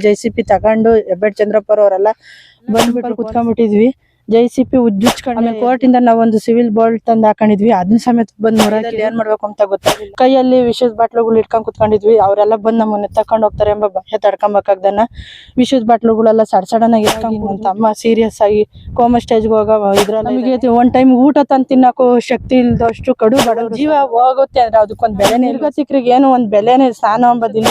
JCB ತಗೊಂಡು ಹೆಬ್ಬೆಟ್ ಚಂದ್ರಪ್ಪ ಅವರೆಲ್ಲ ಬಂದ್ಬಿಟ್ಟು ಕುತ್ಕೊಂಡ್ಬಿಟ್ಟಿದ್ವಿ. ಜೆಸಿಪಿ ಉಜ್ಜುಚ್ಕೊಂಡು ಆಮೇಲೆ ಕೋರ್ಟ್ ಇಂದ ನಾವೊಂದು ಸಿವಿಲ್ ಬೋಲ್ಟ್ ತಂದು ಹಾಕೊಂಡಿದ್ವಿ. ಅದನ್ನ ಸಮೇತ ಬಂದ್ ಮುರಾಕಿ ಏನ್ ಮಾಡ್ಬೇಕು ಅಂತ ಗೊತ್ತಾಗಿಲ್ಲ. ಕೈಯಲ್ಲಿ ವಿಷದ ಬಾಟ್ಲುಗಳು ಇಟ್ಕೊಂಡ್ ಕುತ್ಕೊಂಡಿದ್ವಿ. ಅವರೆಲ್ಲ ಬಂದ್ ನಮ್ಮನ್ನ ತಕೊಂಡ್ ಹೋಗ್ತಾರೆ ಎಂಬ ಭಯ ತಡ್ಕೊಂಬೇಕಾಗ್ದನ ವಿಷದ ಬಾಟ್ಲುಗಳೆಲ್ಲ ಸಡನ್ ಆಗಿ ಇಟ್ಕೊಂಡ್ ಅಂತ ಅಮ್ಮ ಸೀರಿಯಸ್ ಆಗಿ ಕೋಮಾ ಸ್ಟೇಜ್ಗೆ ಹೋಗ ಇದ್ರಲ್ಲಿ ನಮಗೆ ಒಂದ್ ಟೈಮ್ ಊಟ ತಂದು ತಿನ್ನಕ್ಕೂ ಶಕ್ತಿ ಇಲ್ದಷ್ಟು ಕಡು ಬಡವ್ರ ಜೀವ ಹೋಗುತ್ತೆ ಅಂದ್ರೆ ಅದಕ್ಕೊಂದ್ ಬೆಲೆನೇ ನಿರ್ಗತಿಕರಿಗೆ ಏನು ಒಂದ್ ಬೆಲೆನೇ ಸ್ನಾನ ಅಂಬದಿಲ್ಲ.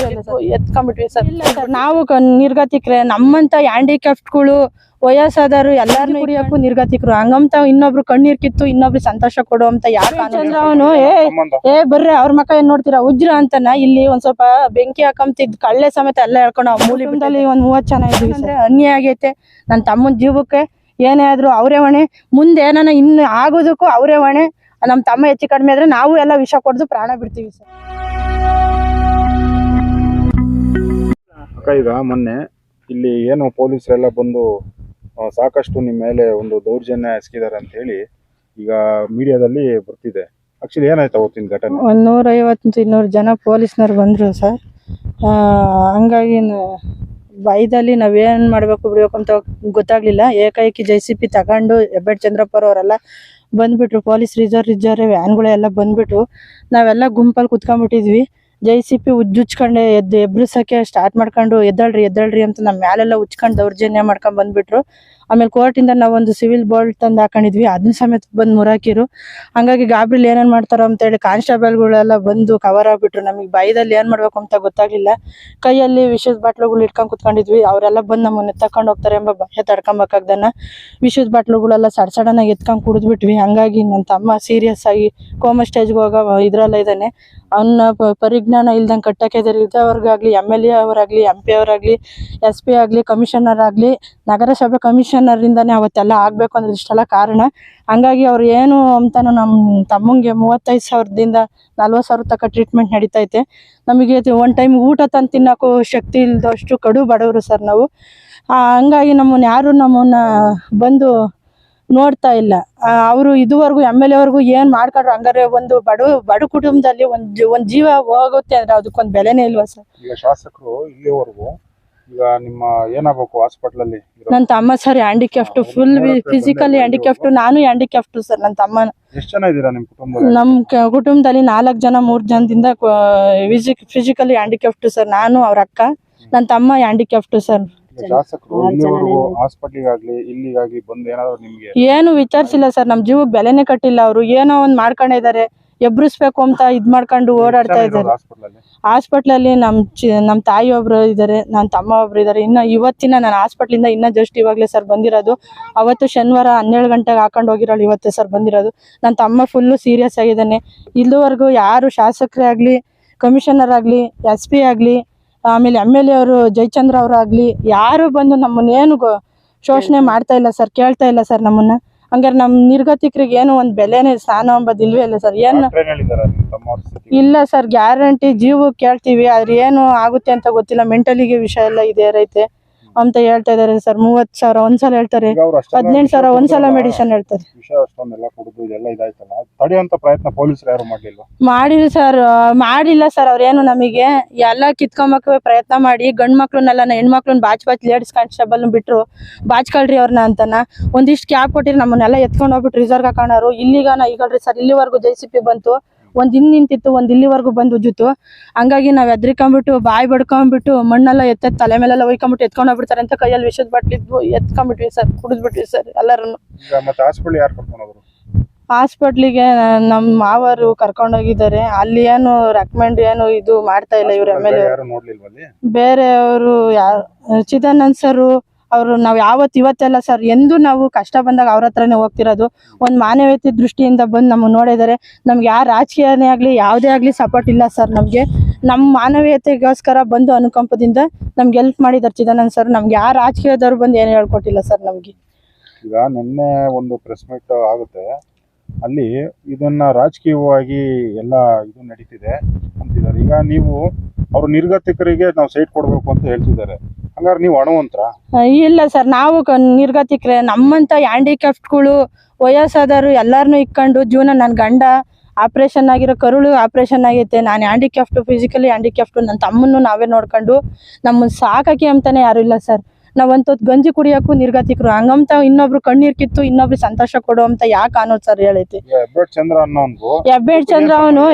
ಎತ್ಕೊಂಡ್ಬಿಟ್ವಿ ಸರ್. ನಾವು ನಿರ್ಗತಿಕ್ರೆ ನಮ್ಮಂತ ಹ್ಯಾಂಡಿಕ್ಯಾಪ್ಟ್ಗಳು ವಯಸ್ಸಾದವರು ಎಲ್ಲಾರನ್ನೂ ಕುಡಿಯಕ್ಕೂ ನಿರ್ಗತಿಕರು ಹಂಗಂತ ಇನ್ನೊಬ್ರು ಕಣ್ಣೀರ್ ಕಿತ್ತು ಇನ್ನೊಬ್ರು ಸಂತೋಷ ಕೊಡುವಂತ ಯಾಕೆ ಅವನು ಏ ಬರ್ರೆ ಅವ್ರ ಮಕ್ಕ ಏನ್ ನೋಡ್ತೀರಾ ಉಜ್ರ ಅಂತನ ಇಲ್ಲಿ ಒಂದ್ ಸ್ವಲ್ಪ ಬೆಂಕಿ ಹಾಕಂತಿದ್ ಕಳ್ಳೆ ಸಮೇತ ಎಲ್ಲ ಹೇಳ್ಕೊಂಡು ಮೂಲಿದಲ್ಲಿ ಒಂದ್ 30 ಜನ ಇದ್ವಿ ಅಂದ್ರೆ ಅನ್ಯಾಯ ಆಗೈತೆ. ನನ್ ತಮ್ಮನ ಜೀವಕ್ಕೆ ಏನೇ ಆದ್ರೂ ಅವರೇ ಹೊಣೆ. ಮುಂದೆ ಏನಾನ ಇನ್ನು ಆಗೋದಕ್ಕೂ ಅವರೇ ಹೊಣೆ. ನಮ್ ತಮ್ಮ ಹೆಚ್ಚು ಕಡಿಮೆ ಆದ್ರೆ ನಾವು ಎಲ್ಲ ವಿಷ ಕೊಡ್ದು ಪ್ರಾಣ ಬಿಡ್ತೀವಿ ಸರ್. ಅಕ್ಕ, ಈಗ ಮೊನ್ನೆ ಇಲ್ಲಿ ಏನು ಪೊಲೀಸರೆಲ್ಲ ಬಂದು ಸಾಕಷ್ಟು ನಿಮ್ಮ ಮೇಲೆ ಒಂದು ದೌರ್ಜನ್ಯ ಎಸಗಿದ್ದಾರೆ ಅಂತ ಹೇಳಿ ಈಗ ಮೀಡಿಯಾದಲ್ಲಿ ಬರ್ತಿದೆ. ಆಕ್ಚುಲಿ ಏನಾಯ್ತು ಅವತ್ತಿನ ಘಟನೆ? 150-200 ಜನ ಪೊಲೀಸ್ನವ್ರು ಬಂದ್ರು ಸರ್. ಹಂಗಾಗಿ ಭಯದಲ್ಲಿ ನಾವೇನ್ ಮಾಡ್ಬೇಕು ಬಿಡ್ಬೇಕು ಅಂತ ಗೊತ್ತಾಗ್ಲಿಲ್ಲ. ಏಕಾಏಕಿ ಜೆಸಿಪಿ ತಗೊಂಡು ಹೆಬ್ಬೆಟ್ ಚಂದ್ರಪ್ಪ ಅವರೆಲ್ಲ ಬಂದ್ಬಿಟ್ರು. ಪೊಲೀಸ್ ರಿಸರ್ವ್ ವ್ಯಾನ್ಗಳೆಲ್ಲ ಬಂದ್ಬಿಟ್ಟು ನಾವೆಲ್ಲ ಗುಂಪಲ್ಲಿ ಕುತ್ಕೊಂಡ್ಬಿಟ್ಟಿದ್ವಿ. ಜೆಸಿಪಿ ಉಜ್ಜುಚ್ಕೊಂಡೆ ಎಬ್ರಿಸಕ್ಕೆ ಸ್ಟಾರ್ಟ್ ಮಾಡ್ಕೊಂಡು ಎದ್ದಳ್ರಿ ಅಂತ ನಮ್ಮ ಮ್ಯಾಲೆಲ್ಲ ಉಚ್ಕೊಂಡು ದೌರ್ಜನ್ಯ ಮಾಡ್ಕೊಂಡ್ ಬಂದ್ಬಿಟ್ರು. ಆಮೇಲೆ ಕೋರ್ಟ್ ಇಂದ ನಾವೊಂದು ಸಿವಿಲ್ ಬೋಲ್ಟ್ ತಂದು ಹಾಕೊಂಡಿದ್ವಿ. ಅದನ್ನ ಸಮೇತ ಬಂದ್ ಮುರಾಕಿರು. ಹಂಗಾಗಿ ಗಾಬ್ರಿಲ್ ಏನೇನ್ ಮಾಡ್ತಾರೋ ಅಂತ ಹೇಳಿ ಕಾನ್ಸ್ಟೇಬಲ್ಗಳೆಲ್ಲ ಬಂದು ಕವರ್ ಆಗ್ಬಿಟ್ರು. ನಮಗೆ ಭಯದಲ್ಲಿ ಏನ್ ಮಾಡ್ಬೇಕು ಅಂತ ಗೊತ್ತಾಗ್ಲಿಲ್ಲ. ಕೈಯಲ್ಲಿ ವಿಷದ ಬಾಟ್ಲುಗಳು ಇಟ್ಕೊಂಡ್ ಕುತ್ಕೊಂಡಿದ್ವಿ. ಅವರೆಲ್ಲ ಬಂದ್ ನಮ್ಮನ್ನ ತಕೊಂಡ್ ಹೋಗ್ತಾರೆ ಎಂಬ ಭಯ ತಡ್ಕೊಂಬೇಕಾಗ್ದನ ವಿಷದ ಬಾಟ್ಲುಗಳೆಲ್ಲ ಸಡನ್ ಆಗಿ ಎತ್ಕೊಂಡ್ ಕುಡಿದ್ಬಿಟ್ವಿ. ಹಂಗಾಗಿ ನನ್ನ ತಮ್ಮ ಸೀರಿಯಸ್ ಆಗಿ ಕೋಮಾ ಸ್ಟೇಜ್ಗೆ ಹೋಗೋ ಇದ್ರಲ್ಲ ಇದ್ದಾನೆ. ಅವನ್ನ ಪರಿಜ್ಞಾನ ಇಲ್ದಂಗೆ ಕಟ್ಟಕ್ಕೆ ಇದ್ದವ್ರಿಗಾಗ್ಲಿ MLA ಅವರಾಗ್ಲಿ MP ಅವರಾಗ್ಲಿ SP ಆಗ್ಲಿ ಕಮಿಷನರ್ ಆಗ್ಲಿ ನಗರಸಭೆ ಕಮಿಷನರ್ ಇಂದಾನೆ ಅವತ್ತೆಲ್ಲ ಆಗ್ಬೇಕು ಅಂದ್ರೆ ಇಷ್ಟೆಲ್ಲ ಕಾರಣ. ಹಂಗಾಗಿ ಅವ್ರು ಏನು ಅಂತಾನು ನಮ್ಮ ತಮ್ಮಂಗೆ 35,000ದಿಂದ 40,000 ತನಕ ಟ್ರೀಟ್ಮೆಂಟ್ ನಡೀತೈತೆ. ನಮಗೆ ಒಂದ್ ಟೈಮ್ ಊಟ ತಂದು ತಿನ್ನಕ್ಕೂ ಶಕ್ತಿ ಇಲ್ದಷ್ಟು ಕಡು ಬಡವರು ಸರ್ ನಾವು. ಹಂಗಾಗಿ ನಮ್ಮನ್ನ ಬಂದು ನೋಡ್ತಾ ಇಲ್ಲ. ಅವರು ಇದುವರೆಗೂ MLA ಅವ್ರಿಗೂ ಏನ್ ಮಾಡ್ಕೊಂಡ್ರು. ಹಂಗಾರೆ ಒಂದು ಬಡ ಕುಟುಂಬದಲ್ಲಿ ಒಂದ್ ಜೀವ ಹೋಗುತ್ತೆ ಅಂದ್ರೆ ಅದಕ್ಕೊಂದ್ ಬೆಲೆನೇ ಇಲ್ವಾ ಸರ್? ಈಗ ಶಾಸಕರು ಇಲ್ಲಿವರೆಗೂ ಈಗ ನಿಮ್ಮ ಏನಾಗಬೇಕು ಹಾಸ್ಪಿಟಲ್ ಅಲ್ಲಿ ನನ್ನ ತಮ್ಮ sir handicapped full physically handicapped. ನಾನು ಹ್ಯಾಂಡಿಕ್ಯಾಪ್ಟ್ ಸರ್. ನನ್ನ ತಮ್ಮ ಎಷ್ಟು ಜನ ಇದ್ದೀರಾ ನಿಮ್ಮ ಕುಟುಂಬದಲ್ಲಿ? ನಮ್ಮ ಕುಟುಂಬದಲ್ಲಿ 4 ಜನ 3 ಜನದಿಂದ ಫಿಸಿಕಲಿ ಹ್ಯಾಂಡಿಕ್ಯಾಪ್ಟ್ ಸರ್. ನಾನು ಅವ್ರ ಅಕ್ಕ ನನ್ನ ತಮ್ಮ ಹ್ಯಾಂಡಿಕ್ಯಾಪ್ಟ್ ಸರ್. ಶಾಸಕರು ಇಲ್ಲಿವರೆಗೂ ಹಾಸ್ಪಿಟಲ್ಗಾಗ್ಲಿ ಇಲ್ಲಿಗಾಗ್ಲಿ ಬಂದು ಏನಾದ್ರು ನಿಮ್ಗೆ ಏನು ವಿಚಾರಿಸಿಲ್ಲ ಸರ್. ನಮ್ ಜೀವಕ್ಕೆ ಬೆಲೆನೇ ಕಟ್ಟಿಲ್ಲ. ಅವರು ಏನೋ ಒಂದ್ ಮಾಡ್ಕೊಂಡಿದ್ದಾರೆ. ಎಬ್ರಿಸ್ಬೇಕು ಅಂತ ಇದ್ ಮಾಡ್ಕೊಂಡು ಓಡಾಡ್ತಾ ಇದ್ದಾರೆ. ಹಾಸ್ಪಿಟ್ಲಲ್ಲಿ ನಮ್ ತಾಯಿ ಒಬ್ರು ಇದಾರೆ, ನನ್ನ ತಮ್ಮ ಒಬ್ರು ಇದಾರೆ. ಇನ್ನ ಇವತ್ತಿನ ನಾನು ಹಾಸ್ಪಿಟ್ಲಿಂದ ಇನ್ನ ಜಸ್ಟ್ ಇವಾಗ್ಲೇ ಸರ್ ಬಂದಿರೋದು. ಅವತ್ತು ಶನಿವಾರ 12 ಗಂಟೆಗೆ ಹಾಕೊಂಡು ಹೋಗಿರೋಳು. ಇವತ್ತೇ ಸರ್ ಬಂದಿರೋದು. ನನ್ನ ತಮ್ಮ ಫುಲ್ಲು ಸೀರಿಯಸ್ ಆಗಿದ್ದಾನೆ. ಇಲ್ಲಿವರೆಗೂ ಯಾರು ಶಾಸಕರೇ ಆಗ್ಲಿ ಕಮಿಷನರ್ ಆಗ್ಲಿ SP ಆಗ್ಲಿ ಆಮೇಲೆ MLA ಅವರು ಜಯಚಂದ್ರ ಅವರಾಗ್ಲಿ ಯಾರು ಬಂದು ನಮ್ಮನ್ನೇನು ಶೋಷಣೆ ಮಾಡ್ತಾ ಇಲ್ಲ ಸರ್, ಕೇಳ್ತಾ ಇಲ್ಲ ಸರ್ ನಮ್ಮನ್ನ. ಹಂಗಾರೆ ನಮ್ ನಿರ್ಗತಿಕರಿಗೆ ಏನು ಒಂದ್ ಬೆಲೆನೇ ಸ್ನಾನ ಅಂಬದಿಲ್ವೇ ಇಲ್ಲ ಸರ್. ಏನು ಇಲ್ಲ ಸರ್. ಗ್ಯಾರಂಟಿ ಜೀವ ಕೇಳ್ತೀವಿ. ಆದ್ರೆ ಏನು ಆಗುತ್ತೆ ಅಂತ ಗೊತ್ತಿಲ್ಲ. ಮೆಂಟಲಿಗೆ ವಿಷಯ ಎಲ್ಲ ಇದೇರೈತೆ ಅಂತ ಹೇಳ್ತಾ ಇದಾರೆ ಸರ್. 30,000 ಒಂದ್ಸಲ ಹೇಳ್ತಾರೆ, 18,000 ಒಂದ್ಸಲ ಮೆಡಿಸಿನ್ ಹೇಳ್ತಾರೆ. ಮಾಡಿಲ್ಲ ಸರ್. ಅವ್ರೇನು ನಮಗೆ ಎಲ್ಲ ಕಿತ್ಕೊಂಬಕ್ಕೆ ಪ್ರಯತ್ನ ಮಾಡಿ ಗಂಡ್ ಮಕ್ಳನ್ನೆಲ್ಲ ಹೆಣ್ಮಕ್ಳನ್ನ ಬಾಚ್ ಲೇಡೀಸ್ ಕಾನ್ಸ್ಟೇಬಲ್ ಬಿಟ್ರು ಬಾಚ್ಕೊಳ್ರಿ ಅವ್ರನ್ನ ಅಂತನ ಒಂದಿಷ್ಟು ಕ್ಯಾಬ್ ಕೊಟ್ಟಿರಿ. ನಮ್ಮನ್ನೆಲ್ಲ ಎತ್ಕೊಂಡು ಹೋಗ್ಬಿಟ್ಟು ರಿಸರ್ವ್ ಹಾಕೋರು. ಇಲ್ಲಿಗಾನ ಈಗಲ್ರಿ ಸರ್. ಇಲ್ಲಿವರೆಗೂ ಜೆಸಿಪಿ ಬಂತು. ಒಂದ್ ನಿಂತಿತ್ತು, ಒಂದ್ ಇಲ್ಲಿವರೆಗೂ ಬಂದು ಉಜ್ಜಿತ್ತು. ಹಂಗಾಗಿ ನಾವ್ ಎದ್ರಿಕೊಂಡ್ಬಿಟ್ಟು ಬಾಯಿ ಬಡ್ಕೊಂಡ್ಬಿಟ್ಟು ಮಣ್ಣೆಲ್ಲ ತಲೆ ಮೇಲೆಲ್ಲ ಒಯ್ಕೊಂಡ್ಬಿಟ್ಟು ಎತ್ಕೊಂಡ್ ಹೋಗ್ಬಿಡ್ತಾರೆ ಅಂತ ಕೈಯಲ್ಲಿ ವಿಷದ ಬಾಟ್ಲಿದ್ವು ಎತ್ಕೊಂಡ್ಬಿಟ್ವಿ ಸರ್. ಕುಡಿದ್ಬಿಟ್ವಿ ಸರ್ ಎಲ್ಲರನ್ನು. ಹಾಸ್ಪಿಟ್ಲಿಗೆ ನಮ್ಮ ಮಾವರು ಕರ್ಕೊಂಡೋಗಿದ್ದಾರೆ. ಅಲ್ಲಿ ಏನು ರೆಕಮೆಂಡ್ ಏನು ಇದು ಮಾಡ್ತಾ ಇಲ್ಲ ಇವ್ರು MLA. ಬೇರೆಯವರು ಚಿದಾನಂದ್ ಸರ್ ಅವರು ನಾವ್ ಇವತ್ತೆಲ್ಲ ಸರ್ ಎಂದು ನಾವು ಕಷ್ಟ ಬಂದಾಗ ಅವ್ರ ಹತ್ರನೇ ಹೋಗ್ತಿರೋದು. ಒಂದ್ ಮಾನವೀಯತೆ ದೃಷ್ಟಿಯಿಂದ ಬಂದು ನಮ್ಗೆ ನೋಡಿದರೆ ನಮ್ಗೆ ಯಾರು ರಾಜಕೀಯನೇ ಆಗ್ಲಿ ಯಾವುದೇ ಆಗ್ಲಿ ಸಪೋರ್ಟ್ ಇಲ್ಲ ಸರ್. ನಮ್ಗೆ ನಮ್ಮ ಮಾನವೀಯತೆಗೋಸ್ಕರ ಬಂದು ಅನುಕಂಪದಿಂದ ನಮ್ಗೆ ಹೆಲ್ಪ್ ಮಾಡಿದಾರೆ ಚಿದಾನಂದ್ ಸರ್. ನಮ್ಗೆ ಯಾರು ರಾಜಕೀಯದವ್ರು ಬಂದು ಏನು ಹೇಳ್ಕೊಟ್ಟಿಲ್ಲ ಸರ್ ನಮ್ಗೆ. ಈಗ ನಿನ್ನೆ ಒಂದು ಪ್ರೆಸ್ ಮೀಟ್ ಆಗುತ್ತೆ, ಅಲ್ಲಿ ಇದನ್ನ ರಾಜಕೀಯವಾಗಿ ಎಲ್ಲ ಇದು ನಡೀತಿದೆ ಅಂತಿದ್ದಾರೆ. ಈಗ ನೀವು ಅವ್ರು ನಿರ್ಗತಿಕರಿಗೆ ನಾವು ಸೈಟ್ ಕೊಡ್ಬೇಕು ಅಂತ ಹೇಳ್ತಿದ್ದಾರೆ. ಹಂಗಾರೆ ನೀವು ಹಣವಂತರ? ಇಲ್ಲ ಸರ್. ನಾವು ನಿರ್ಗತಿಕ್ರೆ ನಮ್ಮಂತ ಹ್ಯಾಂಡಿಕ್ಯಾಪ್ಟ್ಗಳು ವಯಸ್ಸಾದವರು ಎಲ್ಲಾರನ್ನೂ ಇಕ್ಕೊಂಡು ಜೀವನ ನನ್ನ ಗಂಡ ಆಪರೇಷನ್ ಆಗಿರೋ ಕರುಳು ಆಪರೇಷನ್ ಆಗೈತೆ. ನಾನು ಹ್ಯಾಂಡಿಕ್ಯಾಫ್ಟು, ಫಿಸಿಕಲಿ ಹ್ಯಾಂಡಿಕ್ಯಾಫ್ಟು. ನನ್ನ ತಮ್ಮನ್ನು ನಾವೇ ನೋಡ್ಕೊಂಡು ನಮ್ಮನ್ನ ಸಾಕಕ್ಕೆ ಅಂತಾನೆ ಯಾರು ಇಲ್ಲ ಸರ್. ನಾವಂತ ಗಂಜಿ ಕುಡಿಯೋಕ್ಕೂ ನಿರ್ಗತಿಕರು. ಹಂಗಂತ ಇನ್ನೊಬ್ರು ಕಣ್ಣೀರ್ ಕಿತ್ತು ಇನ್ನೊಬ್ರು ಸಂತೋಷ ಕೊಡು ಅಂತ ಯಾಕೆ ಅನ್ನೋದು ಸರ್ ಹೇಳೈತಿ. ಹೆಬ್ಬೆಟ್ ಚಂದ್ರ ಅನ್ನೋನ್ಗೂ ಹೆಬ್ಬೆಟ್ ಚಂದ್ರ ಅವನು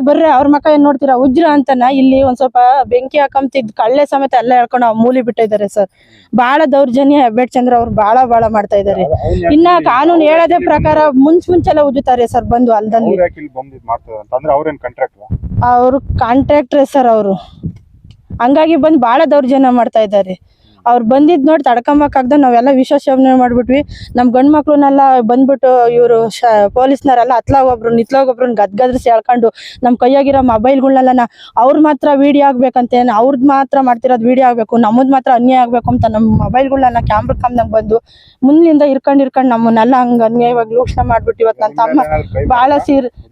ಬರ್ರಿ ಅವ್ರ ಮಕ್ಕ ಏನ್ ನೋಡ್ತೀರಾ ಉಜ್ರ ಅಂತಾನ. ಇಲ್ಲಿ ಒಂದ್ ಸ್ವಲ್ಪ ಬೆಂಕಿ ಹಾಕಂತಿದ್ ಕಳ್ಳೆ ಸಮೇತ ಎಲ್ಲ ಹೇಳ್ಕೊಂಡು ಅವ್ರು ಮೂಲಿ ಬಿಟ್ಟಿದ್ದಾರೆ ಸರ್. ಬಹಳ ದೌರ್ಜನ್ಯ ಹೆಬ್ಬೆಟ್ ಚಂದ್ರ ಅವ್ರು ಬಹಳ ಮಾಡ್ತಾ ಇದಾರೆ. ಇನ್ನ ಕಾನೂನು ಹೇಳೋದೇ ಪ್ರಕಾರ ಮುಂಚೆಲ್ಲ ಉಜ್ಜುತ್ತಾರೆ ಸರ್ ಬಂದು ಅಲ್ದಲ್ಲಿ. ಅವ್ರು ಕಾಂಟ್ರಾಕ್ಟ್ರೆ ಸರ್ ಅವರು. ಹಂಗಾಗಿ ಬಂದು ಬಹಳ ದೌರ್ಜನ್ಯ ಮಾಡ್ತಾ ಇದ್ದಾರೆ. ಅವ್ರು ಬಂದಿದ್ ನೋಡಿ ತಡ್ಕೊಂಬಕ್ಕಾಗ್ದ ನಾವೆಲ್ಲ ವಿಷ ಸೇವನೆ ಮಾಡ್ಬಿಟ್ವಿ. ನಮ್ ಗಂಡ್ ಮಕ್ಳನ್ನೆಲ್ಲ ಬಂದ್ಬಿಟ್ಟು ಇವರು ಪೊಲೀಸ್ನವರೆಲ್ಲ ಹತ್ಲಾಗೊಬ್ರು ನಿತ್ಲಾಗೊಬ್ರು ಗದ್ಗದ್ರಿಸಿ ಹೇಳ್ಕೊಂಡು ನಮ್ ಕೈಯಾಗಿರೋ ಮೊಬೈಲ್ಗಳನ್ನೆಲ್ಲ ಅವ್ರು ಮಾತ್ರ ವಿಡಿಯೋ ಆಗ್ಬೇಕಂತೆ, ಅವ್ರದ್ ಮಾತ್ರ ಮಾಡ್ತಿರೋದು ವಿಡಿಯೋ ಆಗ್ಬೇಕು, ನಮ್ಮದ್ ಮಾತ್ರ ಅನ್ಯಾಯ ಆಗ್ಬೇಕು ಅಂತ ನಮ್ ಮೊಬೈಲ್ಗಳನ್ನ ಕ್ಯಾಮ್ರಾ ಕಮ್ದಂಗ್ ಬಂದು ಮುಂದ್ಲಿಂದ ಇರ್ಕೊಂಡ್ ನಮ್ಮನ್ನೆಲ್ಲ ಹಂಗ ಅನ್ಯಾಯವಾಗಿ ಲೂಕ್ಷಣ ಮಾಡ್ಬಿಟ್ಟು ಇವತ್ತು ನನ್ನ ತಮ್ಮ ಬಹಳ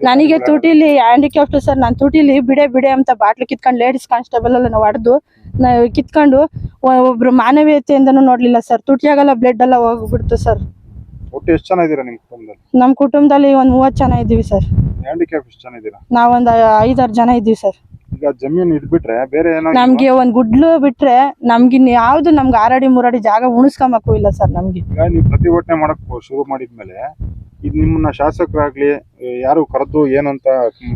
ನನಗೆ ತುಟಿಲಿ ಹ್ಯಾಂಡಿಕ್ಯಾಫ್ಟ್ ಸರ್. ನಾನು ತುಟಿಲಿ ಬಿಡೆ ಅಂತ ಬಾಟ್ಲು ಕಿತ್ಕೊಂಡು ಲೇಡೀಸ್ ಕಾನ್ಸ್ಟೇಬಲ್ ಎಲ್ಲ ನಾವು ಹೊಡೆದು ಕಿತ್ಕೊಂಡು ಒಬ್ರು ಮಾನವೀಯತೆಯಿಂದನೂ ನೋಡ್ಲಿಲ್ಲ ಸರ್. ತುಟಿಯಾಗೆಲ್ಲ ಬ್ಲಡ್ ಎಲ್ಲ ಹೋಗ್ಬಿಡ್ತು ಸರ್. ಒಟ್ಟು ಎಷ್ಟು ಜನ ಇದ್ದೀರಾ ನಿಮ್ಮ ಕುಟುಂಬದಲ್ಲಿ? ನಮ್ಮ ಕುಟುಂಬದಲ್ಲಿ ಒಂದ್ 30 ಜನ ಇದ್ದೀವಿ ಸರ್. ಹ್ಯಾಂಡಿಕ್ಯಾಪ್ ಎಷ್ಟು ಜನ ಇದ್ದೀರಾ? ನಾವೊಂದ್ 5-6 ಜನ ಇದ್ದೀವಿ ಸರ್. ಈಗ ಜಮೀನು ಇದ್ಬಿಟ್ರೆ ಬೇರೆ ಏನೋ ನಮ್ಗೆ ಒಂದ್ ಗುಡ್ಲು ಬಿಟ್ರೆ ನಮ್ಗೆ ಯಾವ್ದು ನಮ್ಗೆ 6 ಅಡಿ 3 ಅಡಿ ಜಾಗ ಉಣಿಸ್ಕೊಂಬಕ್ಕೂ ಇಲ್ಲ ಸರ್. ನಮ್ಗೆ ಈಗ ನೀವು ಪ್ರತಿಭಟನೆ ಮಾಡಕ್ ಶುರು ಮಾಡಿದ್ಮೇಲೆ ಇದು ನಿಮ್ಮನ್ನ ಶಾಸಕರಾಗ್ಲಿ ಯಾರು ಕರೆದು ಏನಂತ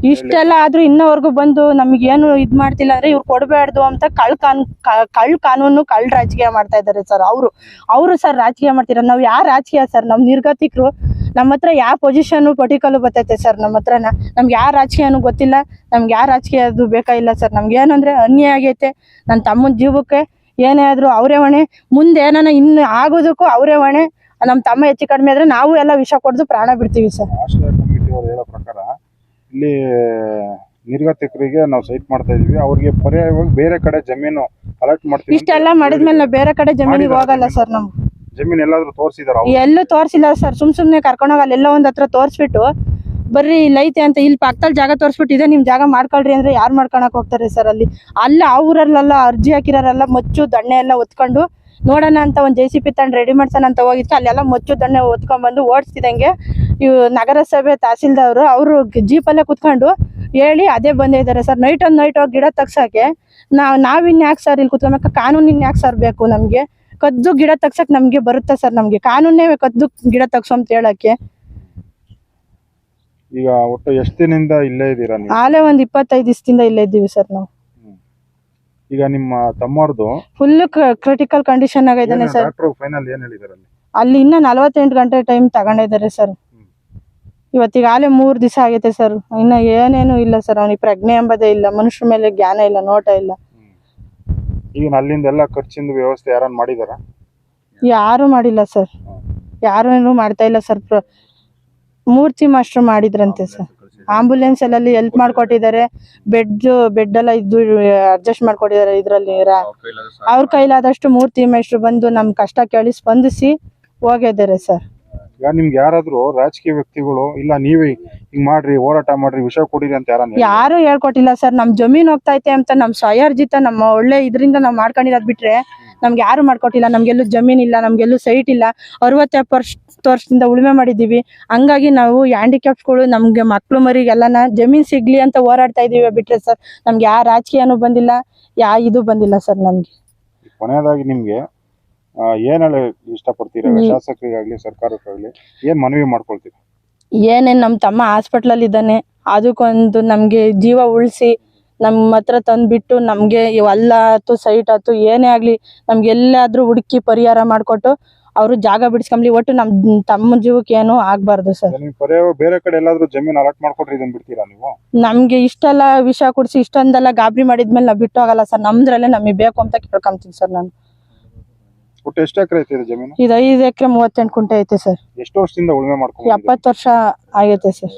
ಇಷ್ಟೆಲ್ಲ ಆದ್ರೂ ಇನ್ನವರೆಗೂ ಬಂದು ನಮ್ಗೆ ಏನು ಇದ್ ಮಾಡ್ತಿಲ್ಲ ಅಂದ್ರೆ ಇವ್ರು ಕೊಡ್ಬಾರ್ದು ಅಂತ ಕಳ್ ಕಾನೂನು ಕಳ್ ರಾಜಕೀಯ ಮಾಡ್ತಾ ಇದಾರೆ ಸರ್. ಅವರು ಸರ್ ರಾಜಕೀಯ ಮಾಡ್ತೀರ. ನಾವ್ ಯಾರ ರಾಜಕೀಯ ಸರ್? ನಮ್ ನಿರ್ಗತಿಕರು ನಮ್ಮ ಹತ್ರ ಯಾವ ಪೊಸಿಷನ್ ಪರ್ಟಿಕಲ್ ಬರ್ತೈತೆ ಸರ್. ನಮ್ಮ ಹತ್ರನ ನಮ್ಗೆ ಯಾವ ರಾಜಕೀಯನೂ ಗೊತ್ತಿಲ್ಲ. ನಮ್ಗೆ ಯಾವ ರಾಜಕೀಯ ಅದು ಬೇಕಾಗಿಲ್ಲ ಸರ್. ನಮ್ಗೆ ಏನಂದ್ರೆ ಅನ್ಯಾಯ ಆಗೈತೆ. ನನ್ನ ತಮ್ಮನ ಜೀವಕ್ಕೆ ಏನೇ ಆದ್ರೂ ಅವರೇ ಹೊಣೆ. ಮುಂದೆ ಏನಾನ ಇನ್ನು ಆಗೋದಕ್ಕೂ ಅವರೇ ಹೊಣೆ. ನಮ್ಮ ತಮ್ಮ ಹೆಚ್ಚು ಕಡಿಮೆ ಆದ್ರೆ ನಾವು ಎಲ್ಲ ವಿಷ ಕೊಡ್ದು ಪ್ರಾಣ ಬಿಡ್ತೀವಿ ಸರ್. ಆಶ್ರಯ ಕಮಿಟಿ ಅವರು ಹೇಳೋ ಪ್ರಕಾರ ಇಲ್ಲಿ ನಿರ್ಗತಿಕರಿಗೆ ನಾವು ಸೈಟ್ ಮಾಡ್ತಾ ಇದೀವಿ, ಅವ್ರಿಗೆ ಪರ್ಯಾಯವಾಗಿ ಬೇರೆ ಕಡೆ ಜಮೀನು ಅಲರ್ಟ್ ಮಾಡ್ತೀವಿ. ಇಷ್ಟೆಲ್ಲ ಮಾಡಿದ್ಮೇಲೆ ನಾವು ಬೇರೆ ಕಡೆ ಜಮೀನಿಗೆ ಹೋಗಲ್ಲ ಸರ್. ನಾವು ಜಮೀನ್ ಎಲ್ಲಾದ್ರೂ ತೋರಿಸಿದಾರ? ಎಲ್ಲೂ ತೋರಿಸಿಲ್ಲ ಸರ್. ಸುಮ್ನೆ ಕರ್ಕೊಂಡೋಗಿ ಅಲ್ಲೆಲ್ಲ ಒಂದ್ ಹತ್ರ ತೋರಿಸ್ಬಿಟ್ಟು ಬರ್ರಿ ಇಲ್ಲೈತೆ ಅಂತ ಇಲ್ಲಿ ಪಕ್ಕದಲ್ಲಿ ಜಾಗ ತೋರಿಸ್ಬಿಟ್ಟು ಇದೆ ನಿಮ್ ಜಾಗ ಮಾಡ್ಕೊಳ್ರಿ ಅಂದ್ರೆ ಯಾರು ಮಾಡ್ಕೊಳಕ್ ಹೋಗ್ತಾರೆ ಸರ್? ಅಲ್ಲಿ ಆ ಊರಲ್ಲೆಲ್ಲ ಅರ್ಜಿ ಹಾಕಿರೋರೆಲ್ಲ ಮೊಚ್ಚು ದಣ್ಣೆ ಎಲ್ಲ ಒತ್ಕೊಂಡು ನೋಡೋಣ ಅಂತ ಒಂದ್ JCB ತಂಡ್ ರೆಡಿ ಮಾಡ್ಸೋಣ ಅಂತ ಹೋಗಿತ್ತು. ಅಲ್ಲೆಲ್ಲ ಮೊಚ್ಚು ದಣ್ಣೆ ಒತ್ಕೊಂಡ್ ಬಂದು ಓಡಿಸ್ತಿದಂಗೆ ಇವ್ ನಗರಸಭೆ ತಹಸೀಲ್ದಾರ್ ಅವರು ಜೀಪಲ್ಲೇ ಕುತ್ಕೊಂಡು ಹೇಳಿ ಅದೇ ಬಂದೇ ಇದಾರೆ ಸರ್. ನೈಟ್ ಹೋಗಿ ಗಿಡ ತಗ್ಸಕ್ಕೆ ನಾವಿನ್ ಯಾಕೆ ಸರ್ ಇಲ್ಲಿ ಕುತ್ಕೊಬೇಕು? ಕಾನೂನು ಯಾಕೆ ಸರ್ ಬೇಕು ನಮ್ಗೆ? ಕದ್ದು ಗಿಡ ತಗ್ಸಕ್ ನಮ್ಗೆ ಬರುತ್ತೆ ಸರ್. ನಮ್ಗೆ ಕಾನೂನೇ ಕದ್ದು ಗಿಡ ತಗ್ಸೋ ಅಂತ ಹೇಳಕ್ಕೆ. ಈಗ ಒಟ್ಟು ಎಷ್ಟು ದಿನದಿಂದ ಇಲ್ಲೇ ಇದ್ದೀರಾ ನೀವು? ಆಲೇ ಒಂದ್ 25 ದಿವಸದಿಂದ ಇಲ್ಲೇ ಇದ್ದೀವಿ ಸರ್ ನಾವು. ಈಗ ನಿಮ್ಮ ತಮ್ಮರ್ದು ಫುಲ್ ಕ್ರಿಟಿಕಲ್ ಕಂಡೀಷನ್ ಆಗಿದ್ದಾನೆ ಸರ್. ಡಾಕ್ಟರ್ ಫೈನಲ್ ಏನ್ ಹೇಳಿದಾರೆ? ಅಲ್ಲಿ ಇನ್ನ 48 ಗಂಟೆ ಟೈಮ್ ತಗೊಂಡಿದ್ದಾರೆ ಸರ್. ಇವತ್ತಿಗೆ ಆಲೇ 3 ದಿವಸ ಆಗೈತೆ ಸರ್. ಇನ್ನ ಏನೇನು ಇಲ್ಲ ಸರ್. ಅವನಿಗೆ ಪ್ರಜ್ಞೆ ಎಂಬುದೇ ಇಲ್ಲ, ಮನುಷ್ಯರ ಮೇಲೆ ಜ್ಞಾನ ಇಲ್ಲ, ನೋಟ ಇಲ್ಲ. ಈಗ ಅಲ್ಲಿಂದ ಎಲ್ಲ ಖರ್ಚಿಂದು ವ್ಯವಸ್ಥೆ ಯಾರನ್ನ ಮಾಡಿದಾರ? ಯಾರು ಮಾಡಿಲ್ಲ ಸರ್. ಯಾರು ಮಾಡ್ತಾ ಇಲ್ಲ ಸರ್. ಮೂರ್ತಿ ಮಾಸ್ಟರ್ ಮಾಡಿದ್ರಂತೆ ಸರ್. ಆಂಬುಲೆನ್ಸ್ ಅಲ್ಲಿ ಹೆಲ್ಪ್ ಮಾಡ್ಕೊಟ್ಟಿದ್ದಾರೆ. ಬೆಡ್ ಎಲ್ಲ ಇದ್ದು ಅಡ್ಜಸ್ಟ್ ಮಾಡ್ಕೊಟ್ಟಿದ್ದಾರೆ. ಇದ್ರಲ್ಲಿ ಅವ್ರ ಕೈಲಾದಷ್ಟು ಮೂರ್ತಿ ಮಾಸ್ಟರ್ ಬಂದು ನಮ್ ಕಷ್ಟ ಕೇಳಿ ಸ್ಪಂದಿಸಿ ಹೋಗಿದ್ದಾರೆ ಸರ್. ಈಗ ನಿಮ್ಗೆ ಯಾರಾದ್ರೂ ರಾಜಕೀಯ ವ್ಯಕ್ತಿಗಳು ಇಲ್ಲ ನೀವೇ ಹಿಂಗ್ ಮಾಡ್ರಿ, ಹೋರಾಟ ಮಾಡ್ರಿ, ವಿಷಯ ಕೊಡಿರಿ ಅಂತ ಯಾರು ಹೇಳ್ಕೊಟ್ಟಿಲ್ಲ ಸರ್. ನಮ್ ಜಮೀನ್ ಹೋಗ್ತೈತೆ ಅಂತ ನಮ್ ಸ್ವಯರ್ಜಿತ ನಮ್ಮ ಒಳ್ಳೆ ಇದರಿಂದ ನಾವ್ ಮಾಡ್ಕೊಂಡಿರೋದ್ ಬಿಟ್ರೆ ನಮ್ಗೆ ಯಾರು ಮಾಡ್ಕೊಟ್ಟಿಲ್ಲ. ನಮ್ಗೆಲ್ಲೂ ಜಮೀನ್ ಇಲ್ಲ, ನಮ್ಗೆಲ್ಲೂ ಸೈಟ್ ಇಲ್ಲ. 60-70 ವರ್ಷದಿಂದ ಉಳುಮೆ ಮಾಡಿದೀವಿ. ಹಂಗಾಗಿ ನಾವು ಹ್ಯಾಂಡಿಕ್ಯಾಪ್ಗಳು ನಮ್ಗೆ ಮಕ್ಳು ಮರಿಗೆಲ್ಲನ ಜಮೀನ್ ಸಿಗ್ಲಿ ಅಂತ ಹೋರಾಡ್ತಾ ಇದೀವಿ ಬಿಟ್ರೆ ಸರ್ ನಮ್ಗೆ ಯಾವ ರಾಜಕೀಯನೂ ಬಂದಿಲ್ಲ, ಇದು ಬಂದಿಲ್ಲ ಸರ್. ನಮ್ಗೆ ಕೊನೆಯದಾಗಿ ನಿಮ್ಗೆ ಏನ್ ಹೇಳಿ ಇಷ್ಟಪಡ್ತೀರಾ? ಶಾಸಕರಿಗಾಗ್ಲಿ ಸರ್ಕಾರಕ್ಕಾಗ್ಲಿ ಏನ್ ಮನವಿ ಮಾಡ್ಕೊಳ್ತೀರಾ? ಏನೇನ್ ನಮ್ ತಮ್ಮ ಹಾಸ್ಪಿಟ್ಲಲ್ಲಿ ಇದ್ದಾನೆ, ಅದಕ್ಕೊಂದು ನಮ್ಗೆ ಜೀವ ಉಳಿಸಿ ನಮ್ಮ ಹತ್ರ ತಂದ್ಬಿಟ್ಟು ನಮ್ಗೆ ಹೊಲ ಆಯ್ತು ಸೈಟ್ ಆಯ್ತು ಏನೇ ಆಗ್ಲಿ ನಮ್ಗೆ ಎಲ್ಲಾದ್ರೂ ಹುಡುಕಿ ಪರಿಹಾರ ಮಾಡ್ಕೊಟ್ಟು ಅವರು ಜಾಗ ಬಿಡಿಸ್ಕೊಂಬ್ಲಿ. ಒಟ್ಟು ನಮ್ ತಮ್ಮ ಜೀವಕ್ಕೆ ಏನು ಆಗ್ಬಾರ್ದು ಸರ್. ಬೇರೆ ಕಡೆ ಎಲ್ಲಾದ್ರೂ ಜಮೀನ್ ಅಲಾಟ್ ಮಾಡ್ಕೊಟ್ರಿ ಇದನ್ನ ಬಿಡ್ತೀರಾ ನೀವು? ನಮ್ಗೆ ಇಷ್ಟೆಲ್ಲ ವಿಷ ಕುಡಿಸಿ ಇಷ್ಟೊಂದೆಲ್ಲ ಗಾಬರಿ ಮಾಡಿದ್ಮೇಲೆ ನಾವ್ ಬಿಟ್ಟು ಹೋಗಲ್ಲ ಸರ್. ನಮ್ದ್ರಲ್ಲೇ ನಮಗೆ ಬೇಕು ಅಂತ ಕೇಳ್ಕೊಂತೀನಿ ಸರ್. ನಾನು ಒಟ್ಟು ಎಷ್ಟು ಎಕರೆ ಐತೆ ಜಮೀನು? ಇದು 5 ಎಕರೆ 38 ಕುಂಟೆ ಐತೆ ಸರ್. ಎಷ್ಟು ವರ್ಷದಿಂದ ಉಳುಮೆ ಮಾಡ್ಕೊಂಡು? 70 ವರ್ಷ ಆಗೈತೆ ಸರ್.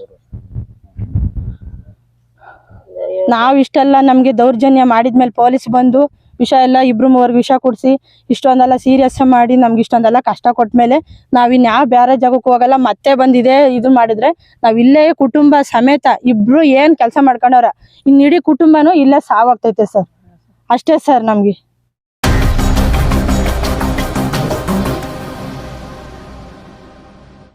ನಾವ್ ಇಷ್ಟೆಲ್ಲ ನಮ್ಗೆ ದೌರ್ಜನ್ಯ ಮಾಡಿದ್ಮೇಲೆ ಪೊಲೀಸ್ ಬಂದು ವಿಷ ಎಲ್ಲ 2-3 ವಿಷ ಕುಡಿಸಿ ಇಷ್ಟೊಂದೆಲ್ಲ ಸೀರಿಯಸ್ ಮಾಡಿ ನಮ್ಗೆ ಇಷ್ಟೊಂದೆಲ್ಲ ಕಷ್ಟ ಕೊಟ್ಮೇಲೆ ನಾವಿನ್ ಯಾವ ಬೇರೆ ಜಾಗಕ್ಕೆ ಹೋಗಲ್ಲ. ಮತ್ತೆ ಬಂದಿದೆ ಇದು ಮಾಡಿದ್ರೆ ನಾವ್ ಇಲ್ಲೇ ಕುಟುಂಬ ಸಮೇತ ಇಬ್ರು ಏನ್ ಕೆಲಸ ಮಾಡ್ಕೊಂಡವ್ರ ಇನ್ ಇಡೀ ಕುಟುಂಬನೂ ಇಲ್ಲೇ ಸಾವಾಗ್ತೈತೆ ಸರ್. ಅಷ್ಟೇ ಸರ್ ನಮ್ಗೆ.